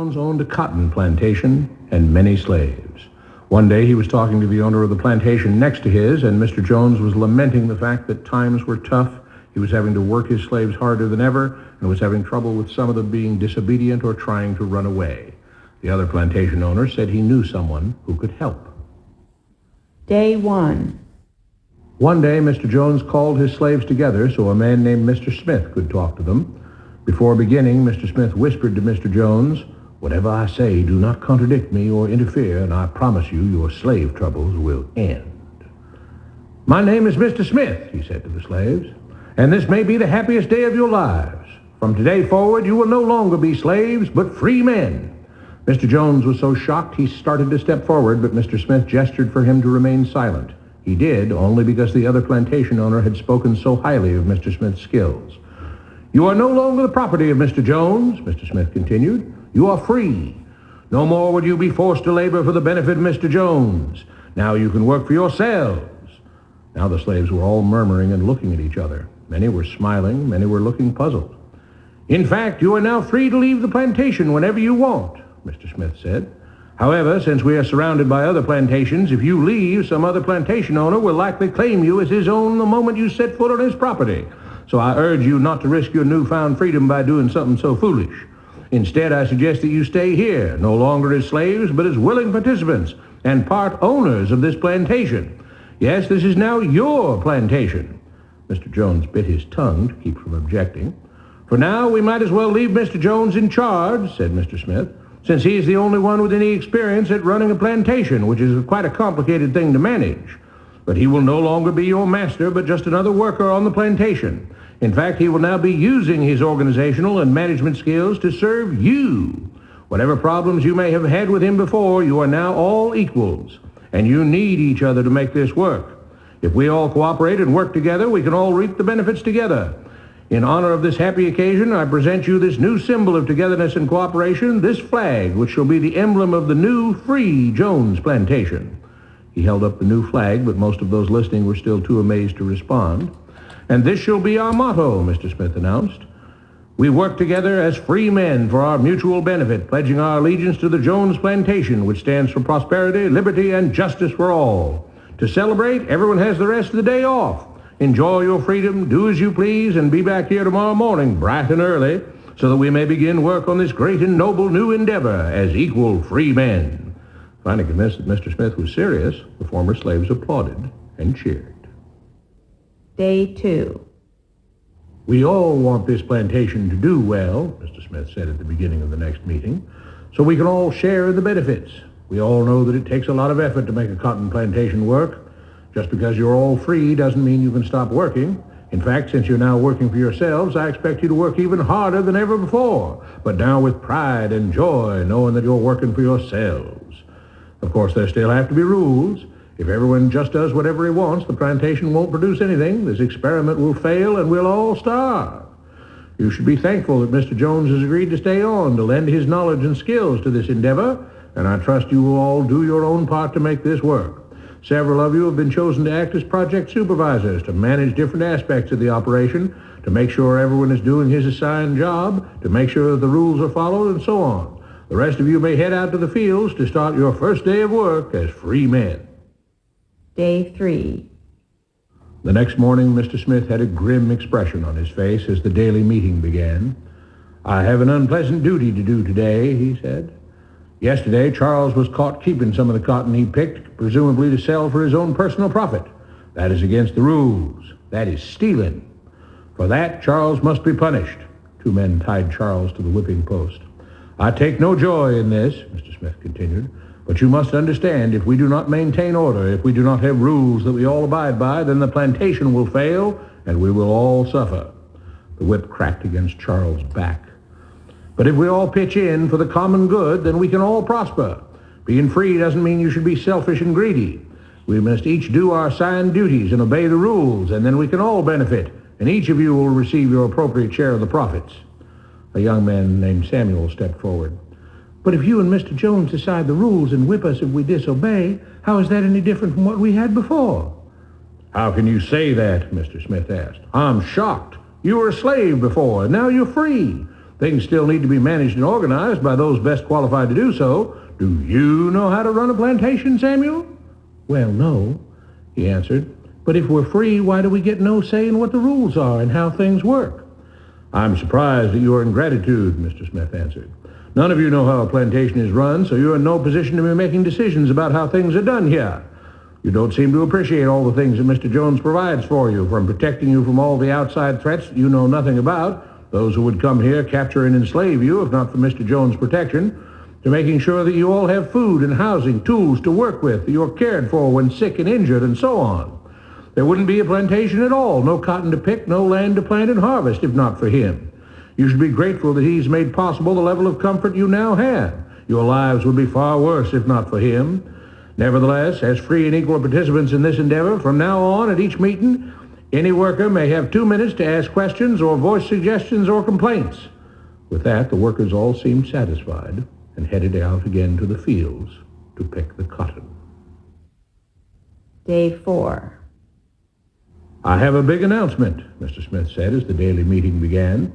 Jones owned a cotton plantation and many slaves. One day he was talking to the owner of the plantation next to his, and Mr. Jones was lamenting the fact that times were tough. He was having to work his slaves harder than ever and was having trouble with some of them being disobedient or trying to run away. The other plantation owner said he knew someone who could help. Day 1. One day, Mr. Jones called his slaves together so a man named Mr. Smith could talk to them. Before beginning, Mr. Smith whispered to Mr. Jones, "Whatever I say, do not contradict me or interfere, and I promise you your slave troubles will end." "My name is Mr. Smith," he said to the slaves, "and this may be the happiest day of your lives. From today forward, you will no longer be slaves, but free men." Mr. Jones was so shocked he started to step forward, but Mr. Smith gestured for him to remain silent. He did, only because the other plantation owner had spoken so highly of Mr. Smith's skills. "You are no longer the property of Mr. Jones," Mr. Smith continued. "You are free. No more would you be forced to labor for the benefit of Mr. Jones. Now you can work for yourselves." Now the slaves were all murmuring and looking at each other. Many were smiling, many were looking puzzled. "In fact, you are now free to leave the plantation whenever you want," Mr. Smith said. "However, since we are surrounded by other plantations, if you leave, some other plantation owner will likely claim you as his own the moment you set foot on his property. So I urge you not to risk your newfound freedom by doing something so foolish. Instead, I suggest that you stay here, no longer as slaves, but as willing participants and part owners of this plantation. Yes, this is now your plantation." Mr. Jones bit his tongue to keep from objecting. "For now, we might as well leave Mr. Jones in charge," said Mr. Smith, "since he is the only one with any experience at running a plantation, which is quite a complicated thing to manage. But he will no longer be your master, but just another worker on the plantation. In fact, he will now be using his organizational and management skills to serve you. Whatever problems you may have had with him before, you are now all equals, and you need each other to make this work. If we all cooperate and work together, we can all reap the benefits together. In honor of this happy occasion, I present you this new symbol of togetherness and cooperation, this flag, which shall be the emblem of the new, free Jones plantation." He held up the new flag, but most of those listening were still too amazed to respond. "And this shall be our motto," Mr. Smith announced. "We work together as free men for our mutual benefit, pledging our allegiance to the Jones plantation, which stands for prosperity, liberty, and justice for all. To celebrate, everyone has the rest of the day off. Enjoy your freedom, do as you please, and be back here tomorrow morning, bright and early, so that we may begin work on this great and noble new endeavor as equal free men." Finally convinced that Mr. Smith was serious, the former slaves applauded and cheered. Day 2. "We all want this plantation to do well," Mr. Smith said at the beginning of the next meeting, "so we can all share in the benefits. We all know that it takes a lot of effort to make a cotton plantation work. Just because you're all free doesn't mean you can stop working. In fact, since you're now working for yourselves, I expect you to work even harder than ever before, but now with pride and joy, knowing that you're working for yourselves. Of course, there still have to be rules. If everyone just does whatever he wants, the plantation won't produce anything. This experiment will fail, and we'll all starve. You should be thankful that Mr. Jones has agreed to stay on to lend his knowledge and skills to this endeavor, and I trust you will all do your own part to make this work. Several of you have been chosen to act as project supervisors to manage different aspects of the operation, to make sure everyone is doing his assigned job, to make sure that the rules are followed, and so on. The rest of you may head out to the fields to start your first day of work as free men." Day 3. The next morning, Mr. Smith had a grim expression on his face as the daily meeting began. "I have an unpleasant duty to do today," he said. "Yesterday, Charles was caught keeping some of the cotton he picked, presumably to sell for his own personal profit. That is against the rules. That is stealing. For that, Charles must be punished." Two men tied Charles to the whipping post. "I take no joy in this," Mr. Smith continued, "but you must understand, if we do not maintain order, if we do not have rules that we all abide by, then the plantation will fail, and we will all suffer." The whip cracked against Charles' back. "But if we all pitch in for the common good, then we can all prosper. Being free doesn't mean you should be selfish and greedy. We must each do our assigned duties and obey the rules, and then we can all benefit, and each of you will receive your appropriate share of the profits." A young man named Samuel stepped forward. "But if you and Mr. Jones decide the rules and whip us if we disobey, how is that any different from what we had before?" "How can you say that?" Mr. Smith asked. "I'm shocked. You were a slave before, and now you're free. Things still need to be managed and organized by those best qualified to do so. Do you know how to run a plantation, Samuel?" "Well, no," he answered. "But if we're free, why do we get no say in what the rules are and how things work?" "I'm surprised at your ingratitude," Mr. Smith answered. "None of you know how a plantation is run, so you're in no position to be making decisions about how things are done here. You don't seem to appreciate all the things that Mr. Jones provides for you, from protecting you from all the outside threats that you know nothing about, those who would come here, capture and enslave you if not for Mr. Jones' protection, to making sure that you all have food and housing, tools to work with, that you're cared for when sick and injured, and so on. There wouldn't be a plantation at all, no cotton to pick, no land to plant and harvest if not for him. You should be grateful that he's made possible the level of comfort you now have. Your lives would be far worse if not for him. Nevertheless, as free and equal participants in this endeavor, from now on at each meeting, any worker may have 2 minutes to ask questions or voice suggestions or complaints." With that, the workers all seemed satisfied and headed out again to the fields to pick the cotton. Day 4. "I have a big announcement," Mr. Smith said as the daily meeting began.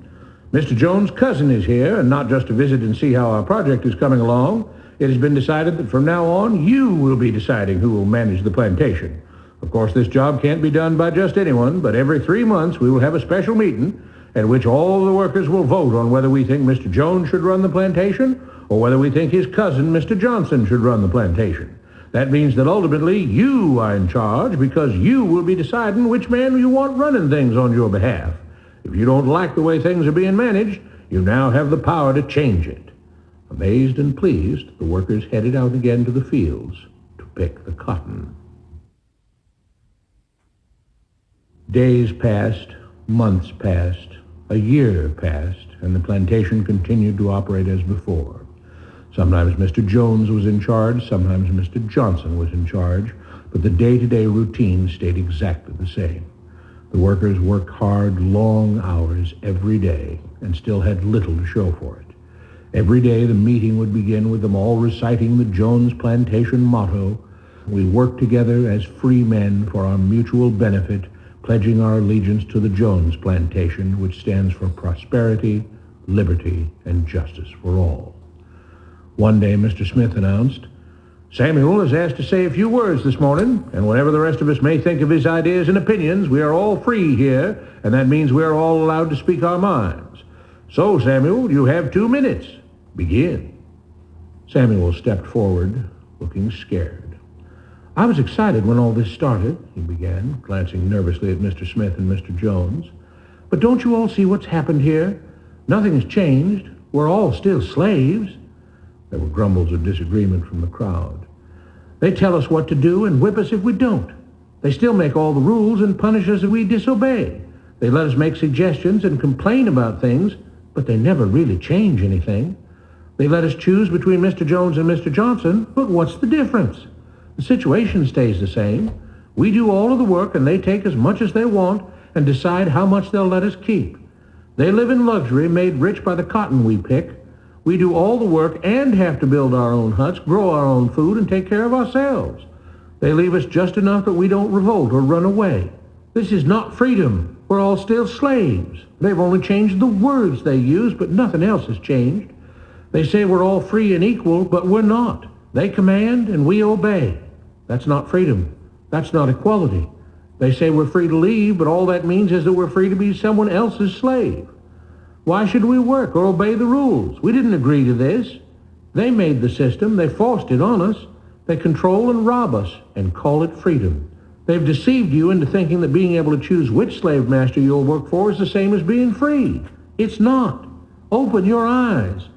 "Mr. Jones' cousin is here, and not just to visit and see how our project is coming along. It has been decided that from now on, you will be deciding who will manage the plantation. Of course, this job can't be done by just anyone, but every 3 months we will have a special meeting at which all the workers will vote on whether we think Mr. Jones should run the plantation or whether we think his cousin, Mr. Johnson, should run the plantation. That means that ultimately you are in charge because you will be deciding which man you want running things on your behalf. If you don't like the way things are being managed, you now have the power to change it." Amazed and pleased, the workers headed out again to the fields to pick the cotton. Days passed, months passed, a year passed, and the plantation continued to operate as before. Sometimes Mr. Jones was in charge, sometimes Mr. Johnson was in charge, but the day-to-day routine stayed exactly the same. The workers worked hard, long hours every day, and still had little to show for it. Every day the meeting would begin with them all reciting the Jones Plantation motto, "We work together as free men for our mutual benefit, pledging our allegiance to the Jones Plantation, which stands for prosperity, liberty, and justice for all." One day Mr. Smith announced, "Samuel is asked to say a few words this morning, and whatever the rest of us may think of his ideas and opinions, we are all free here, and that means we are all allowed to speak our minds. So, Samuel, you have 2 minutes. Begin." Samuel stepped forward, looking scared. "I was excited when all this started," he began, glancing nervously at Mr. Smith and Mr. Jones. "But don't you all see what's happened here? Nothing has changed. We're all still slaves." There were grumbles of disagreement from the crowd. "They tell us what to do and whip us if we don't. They still make all the rules and punish us if we disobey. They let us make suggestions and complain about things, but they never really change anything. They let us choose between Mr. Jones and Mr. Johnson, but what's the difference? The situation stays the same. We do all of the work and they take as much as they want and decide how much they'll let us keep. They live in luxury, made rich by the cotton we pick. We do all the work and have to build our own huts, grow our own food, and take care of ourselves. They leave us just enough that we don't revolt or run away. This is not freedom. We're all still slaves. They've only changed the words they use, but nothing else has changed. They say we're all free and equal, but we're not. They command and we obey. That's not freedom. That's not equality. They say we're free to leave, but all that means is that we're free to be someone else's slave. Why should we work or obey the rules? We didn't agree to this. They made the system. They forced it on us. They control and rob us and call it freedom. They've deceived you into thinking that being able to choose which slave master you'll work for is the same as being free. It's not. Open your eyes.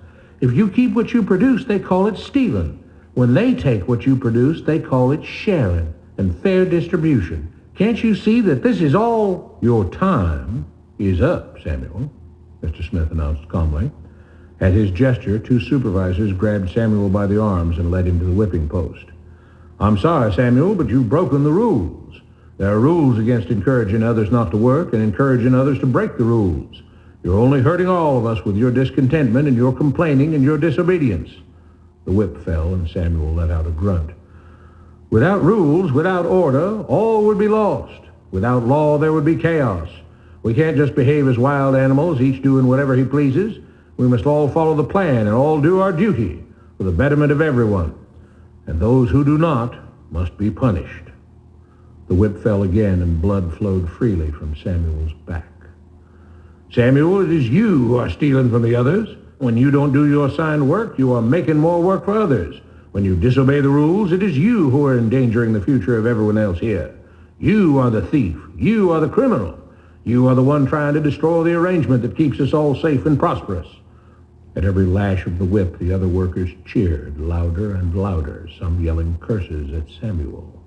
If you keep what you produce, they call it stealing. When they take what you produce, they call it sharing and fair distribution. Can't you see that this is all? Your time is up, Samuel, Mr. Smith announced calmly. At his gesture, 2 supervisors grabbed Samuel by the arms and led him to the whipping post. "I'm sorry, Samuel, but you've broken the rules. There are rules against encouraging others not to work and encouraging others to break the rules. You're only hurting all of us with your discontentment and your complaining and your disobedience." The whip fell and Samuel let out a grunt. "Without rules, without order, all would be lost. Without law, there would be chaos. We can't just behave as wild animals, each doing whatever he pleases. We must all follow the plan and all do our duty for the betterment of everyone, and those who do not must be punished. The whip fell again, and blood flowed freely from Samuel's back. Samuel, it is you who are stealing from the others. When you don't do your assigned work, you are making more work for others. When you disobey the rules, it is you who are endangering the future of everyone else here. You are the thief. You are the criminal. You are the one trying to destroy the arrangement that keeps us all safe and prosperous. At every lash of the whip, the other workers cheered louder and louder, some yelling curses at Samuel.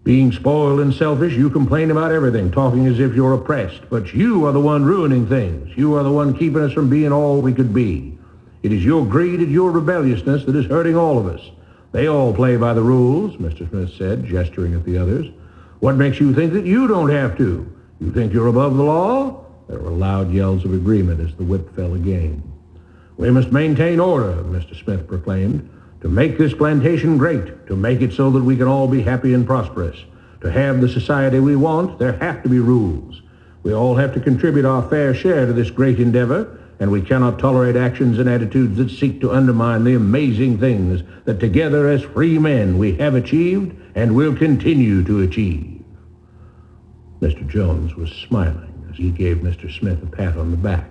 Being spoiled and selfish, you complain about everything, talking as if you're oppressed. But you are the one ruining things. You are the one keeping us from being all we could be. It is your greed and your rebelliousness that is hurting all of us. They all play by the rules, Mr. Smith said, gesturing at the others. What makes you think that you don't have to? You think you're above the law? There were loud yells of agreement as the whip fell again. We must maintain order, Mr. Smith proclaimed, to make this plantation great, to make it so that we can all be happy and prosperous. To have the society we want, there have to be rules. We all have to contribute our fair share to this great endeavor, and we cannot tolerate actions and attitudes that seek to undermine the amazing things that together as free men we have achieved and will continue to achieve. Mr. Jones was smiling as he gave Mr. Smith a pat on the back.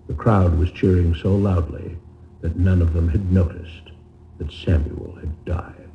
The crowd was cheering so loudly that none of them had noticed that Samuel had died.